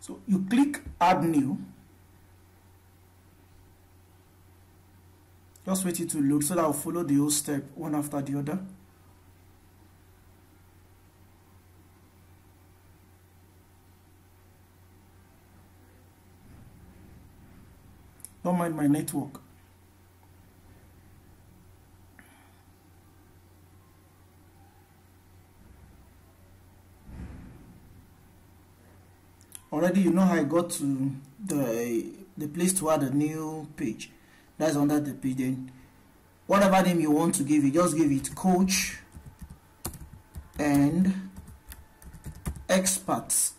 So you click add new. Just wait it to load so that I'll follow the whole step one after the other. Don't mind my network. Already you know how I got to the place to add a new page. That's under the page. Then whatever name you want to give it, just give it coach and experts.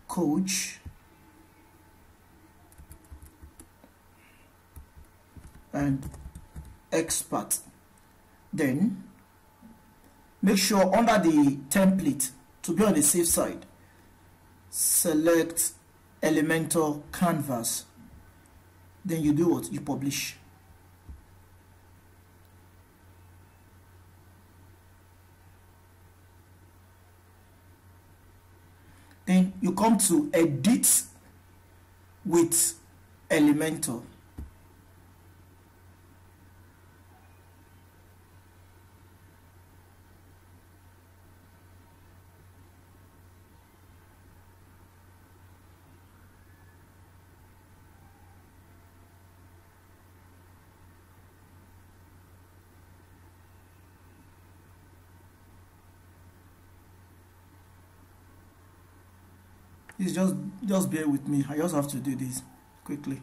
Coach and expert. Then make sure under the template, to be on the safe side, select Elementor Canvas. Then you do what? You publish. Then you come to edit with Elementor. Please just bear with me. I just have to do this quickly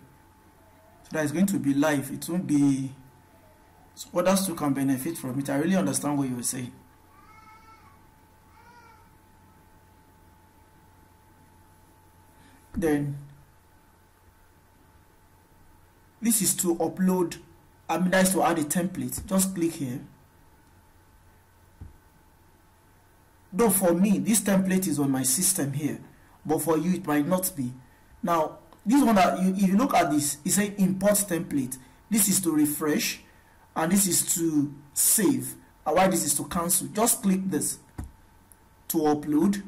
so that it's going to be live. It won't be so others too can benefit from it. I really understand what you were saying. Then this is to upload. That's to add a template. Just click here. Though for me this template is on my system here, but for you it might not be. Now this one, that if you look at this, it says import template. This is to refresh and this is to save, and why this is to cancel. Just click this to upload,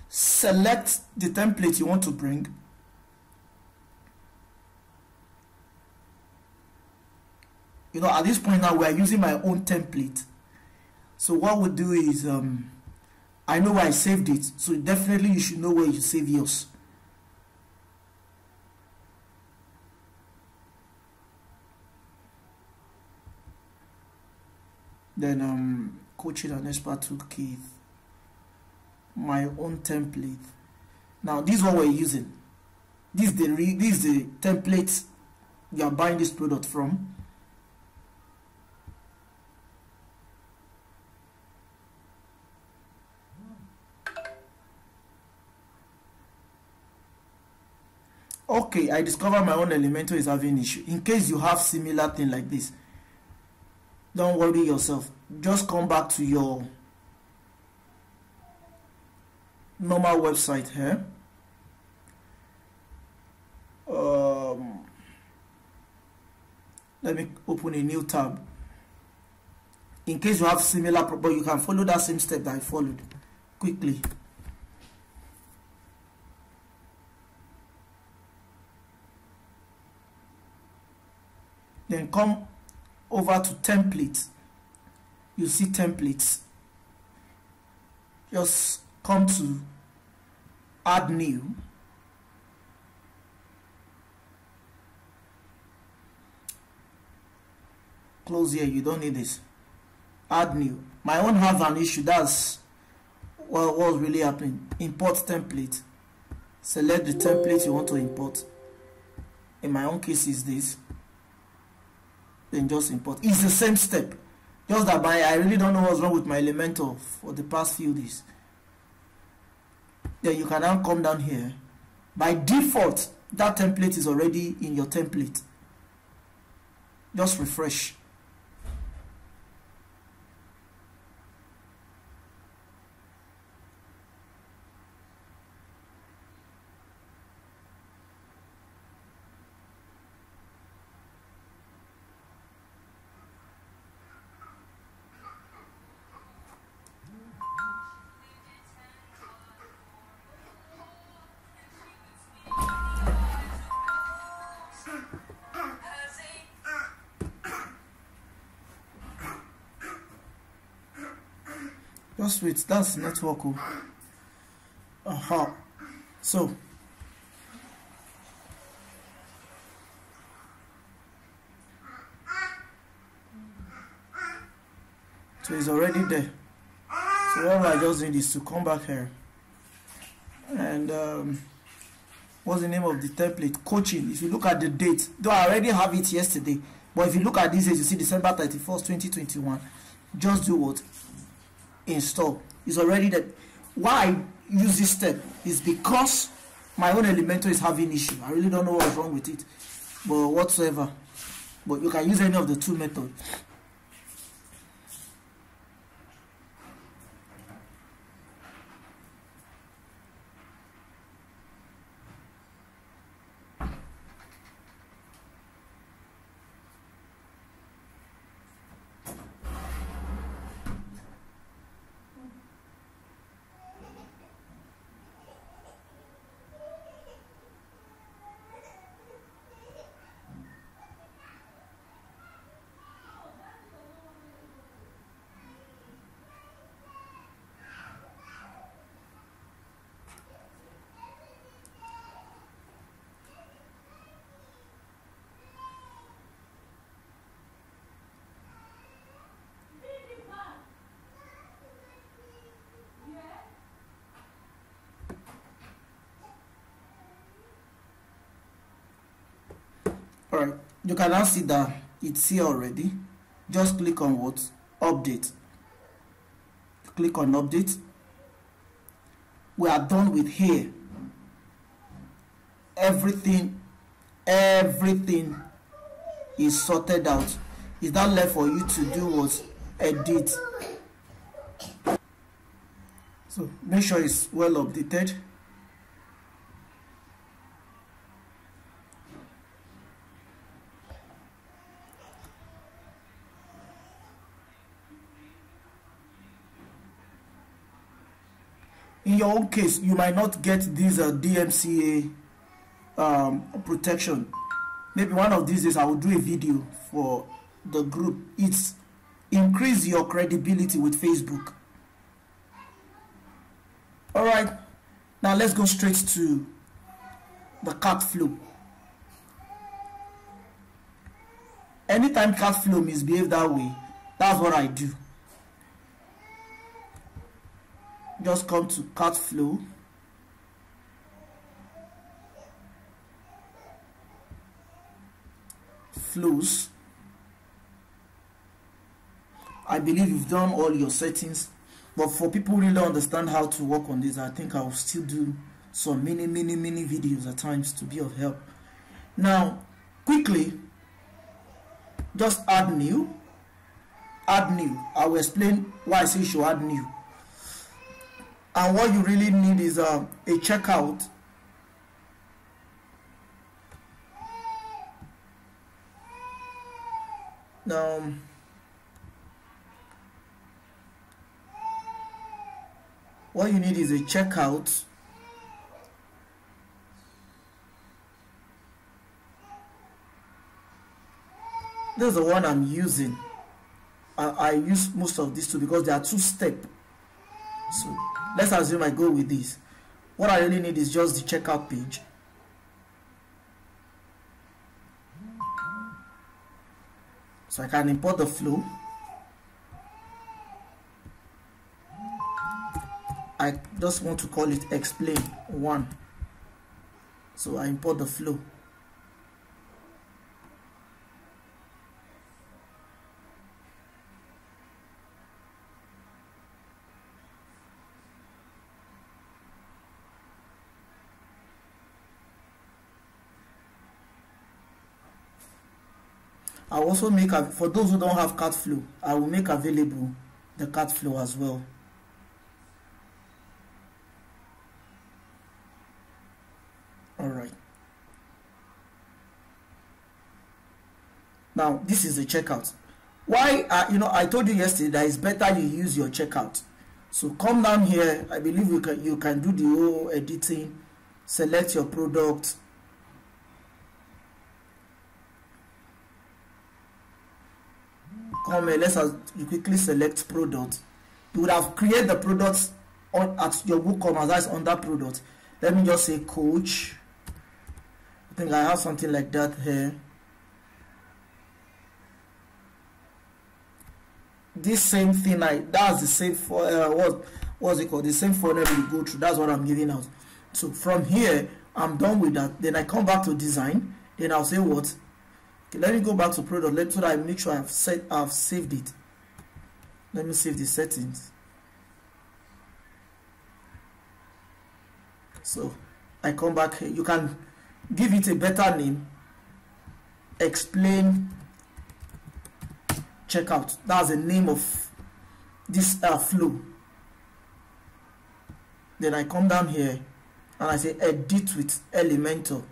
select the template you want to bring, you know, at this point now we are using my own template. So what we'll do is I know where I saved it, so definitely you should know where you save yours. Then coaching and expert toolkit, my own template. Now this is what we're using. This is the template you are buying this product from. Okay, I discovered my own Elementor is having issue. In case you have similar thing like this, don't worry yourself. Just come back to your normal website here. Let me open a new tab. In case you have similar problem, you can follow that same step that I followed quickly. Then come over to templates. You see templates. Just come to add new. Close here, you don't need this. Add new. My own have an issue. That's what's really happening. Import template. Select the template you want to import. In my own case is this. Then just import. It's the same step, just that I really don't know what's wrong with my Elementor for the past few days. Then you can now come down here. By default that template is already in your template. Just refresh. Just wait, that's network. Oh. So it's already there. So all I just need is to come back here and what's the name of the template? Coaching. If you look at the date, though I already have it yesterday, but if you look at this date, you see December 31st 2021. Just do what? Install. It's already there. Why I use this step is because my own Elementor is having issue. I really don't know what's wrong with it, but whatsoever. But you can use any of the two methods. Alright, you can now see that it's here already. Just click on what? Update. Click on update. We are done with here. Everything is sorted out. It's not left for you to do what? Edit. So make sure it's well updated. In your own case, you might not get this DMCA protection. Maybe one of these days I will do a video for the group. It's increase your credibility with Facebook. Alright, now let's go straight to the cart flow. Anytime cart flow misbehave that way, that's what I do. Just come to cart flow. Flows. I believe you've done all your settings, but for people who really understand how to work on this, I think I will still do some mini videos at times to be of help. Now, quickly, just add new. Add new. I will explain why I say you should add new. And what you really need is a checkout. Now, what you need is a checkout. This is the one I'm using. I use most of these two because they are two-step. So let's assume I go with this. What I really need is just the checkout page. So I can import the flow. I just want to call it explain 1. So I import the flow. I will also make, for those who don't have cart flow, I will make available the cart flow as well. Alright. Now, this is the checkout. Why, I told you yesterday that it's better you use your checkout. So come down here. I believe you can do the whole editing. Select your product. Come here, you quickly select product. You would have created the products on at your WooCommerce, that's under product. Let me just say coach. I think I have something like that here. This same thing, that's the same for what's it called? The same funnel we go through. That's what I'm giving out. So from here, I'm done with that. Then I come back to design. Then I'll say what? Okay, let me go back to product. So that I make sure I've saved it. Let me save the settings. So I come back here. You can give it a better name. Explain checkout. That's the name of this flow. Then I come down here and I say edit with Elementor.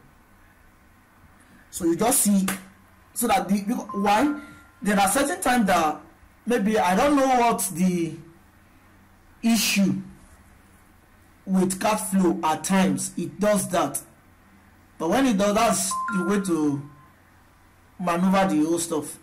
So you just see, so that why there are certain times that maybe I don't know what the issue with cart flow. At times it does that, but when it does, that's the way to maneuver the whole stuff.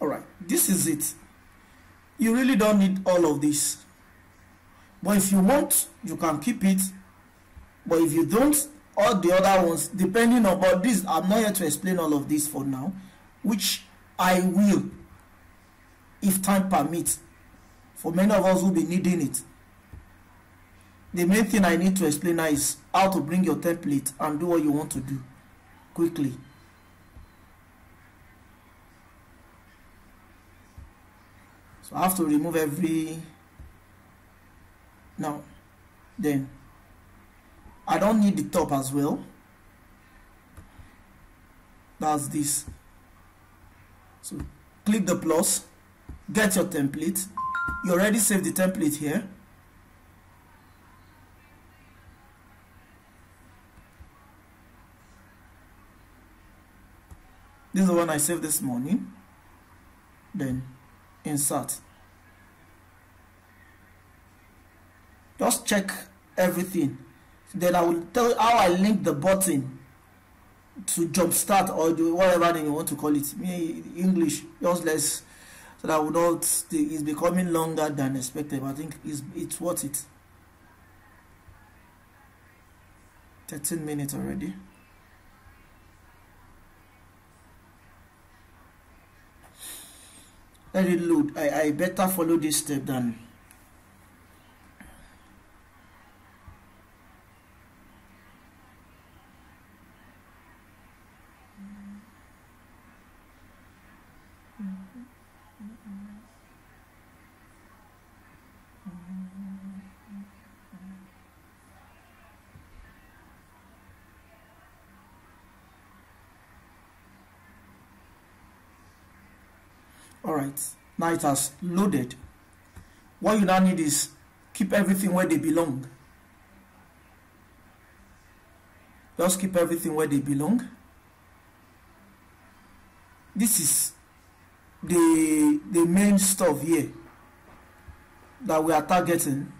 Alright, this is it. You really don't need all of this, but if you want, you can keep it. But if you don't, all the other ones, depending on, but this, I'm not here to explain all of this for now, which I will if time permits. For many of us who will be needing it, the main thing I need to explain now is how to bring your template and do what you want to do quickly. So I have to remove every, now then I don't need the top as well. That's this. So click the plus, get your template. You already saved the template here. This is the one I saved this morning. Then insert. Just check everything. Then I will tell you how I link the button to jumpstart or do whatever thing you want to call it. Me English, just less, so that will not. It's becoming longer than expected. But I think it's worth it. 13 minutes already. Let it load. I better follow this step than. Alright, now it has loaded. What you now need is keep everything where they belong. Just keep everything where they belong. This is the main stuff here that we are targeting.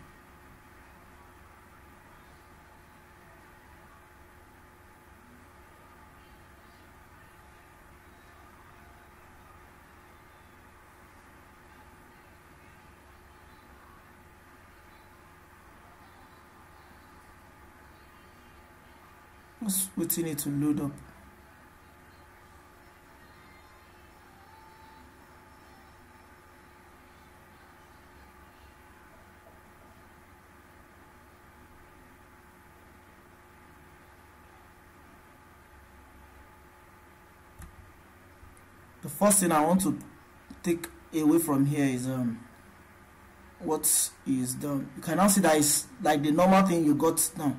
Just waiting it to load up. The first thing I want to take away from here is what is done. You can now see that it's like the normal thing you got now.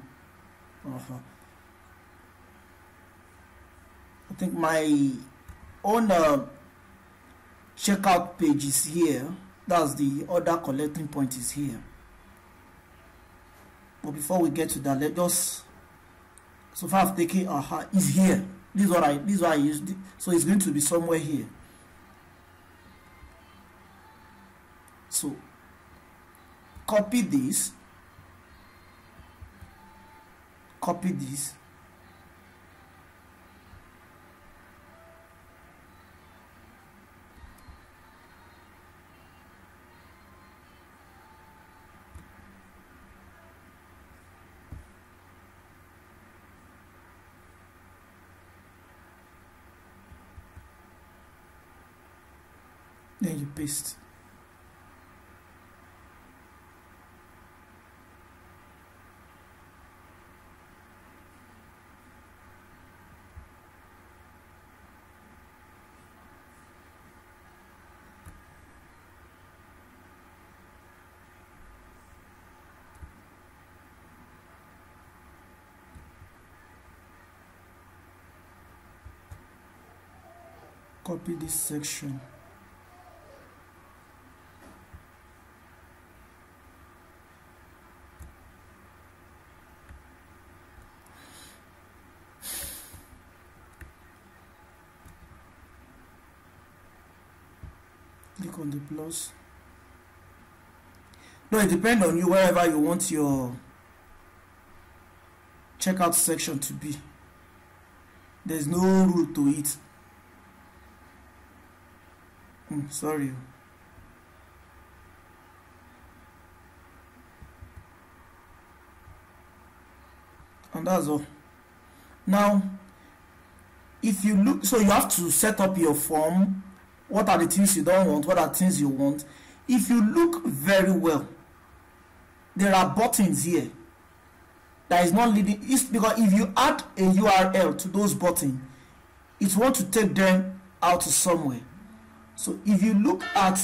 I think my own checkout page is here. That's the order collecting point is here. But before we get to that, let's just, so far I've taken is here. This is what I used. So it's going to be somewhere here. So copy this, then you paste. Copy this section. Click on the plus. No, it depends on you wherever you want your checkout section to be. There's no rule to it. Sorry. And that's all. Now, if you look, so you have to set up your form. What are the things you don't want? What are the things you want? If you look very well, there are buttons here that is not leading. It's because if you add a URL to those buttons, it wants to take them out to somewhere. So if you look at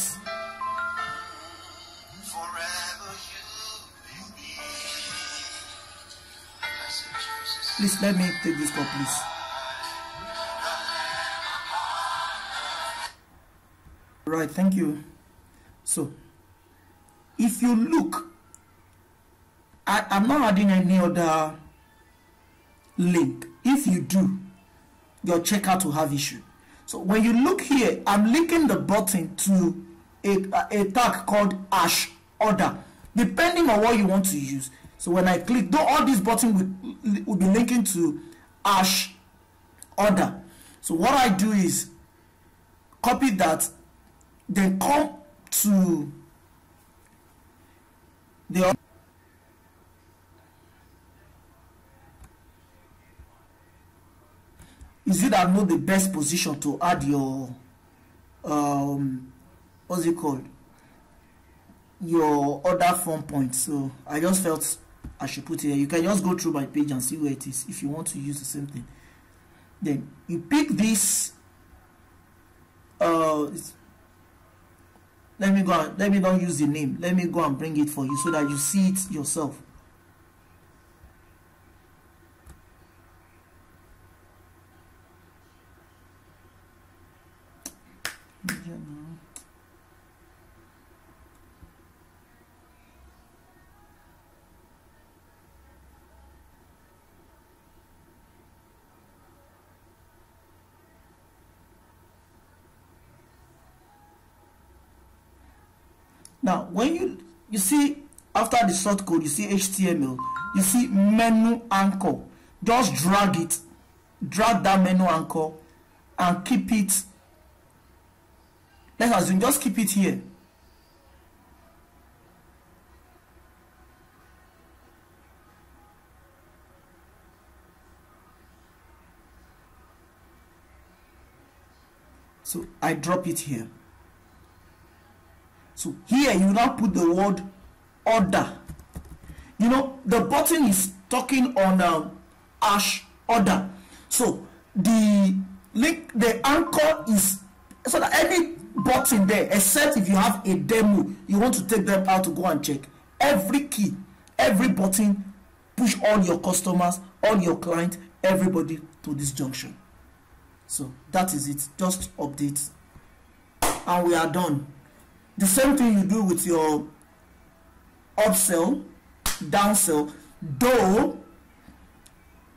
please let me take this call, please. Right, thank you. So if you look, I'm not adding any other link. If you do, your checkout will have issue. So when you look here, I'm linking the button to a tag called hash order, depending on what you want to use. So when I click, though all these buttons will be linking to hash order. So what I do is copy that, then come to the is it I'm not the best position to add your what's it called, your order form point. So I just felt I should put it here. You can just go through my page and see where it is if you want to use the same thing. Then you pick this let me not use the name. Let me go and bring it for you so that you see it yourself. Now, when you see after the short code, you see HTML, you see menu anchor. Just drag it, drag that menu anchor, and keep it. Let's assume just keep it here. So I drop it here. So here you now put the word order. You know, the button is talking on hash order. So the link, the anchor is so that any button there, except if you have a demo, you want to take them out to go and check. Every key, every button, push all your customers, all your clients, everybody to this junction. So that is it. Just update, and we are done. The same thing you do with your upsell, downsell. Though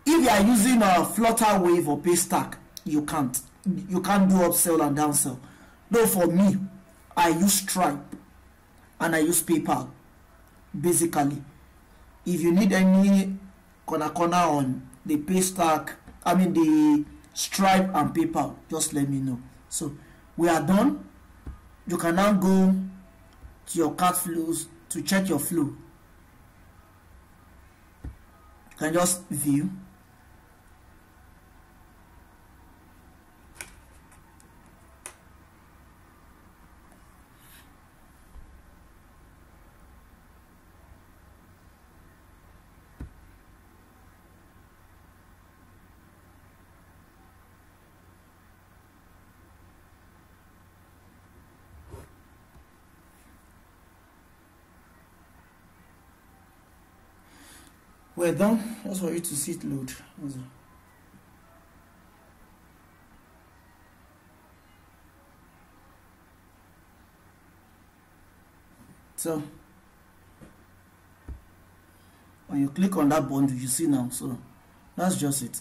if you are using a Flutterwave or Paystack, you can't do upsell and downsell. Though for me, I use Stripe and I use PayPal. Basically, if you need any corner on the Paystack, I mean the Stripe and PayPal, just let me know. So we are done. You can now go to your cart flows to check your flow. You can just view. We're done. Just for you to see it load. So when you click on that bundle, you see now. So that's just it.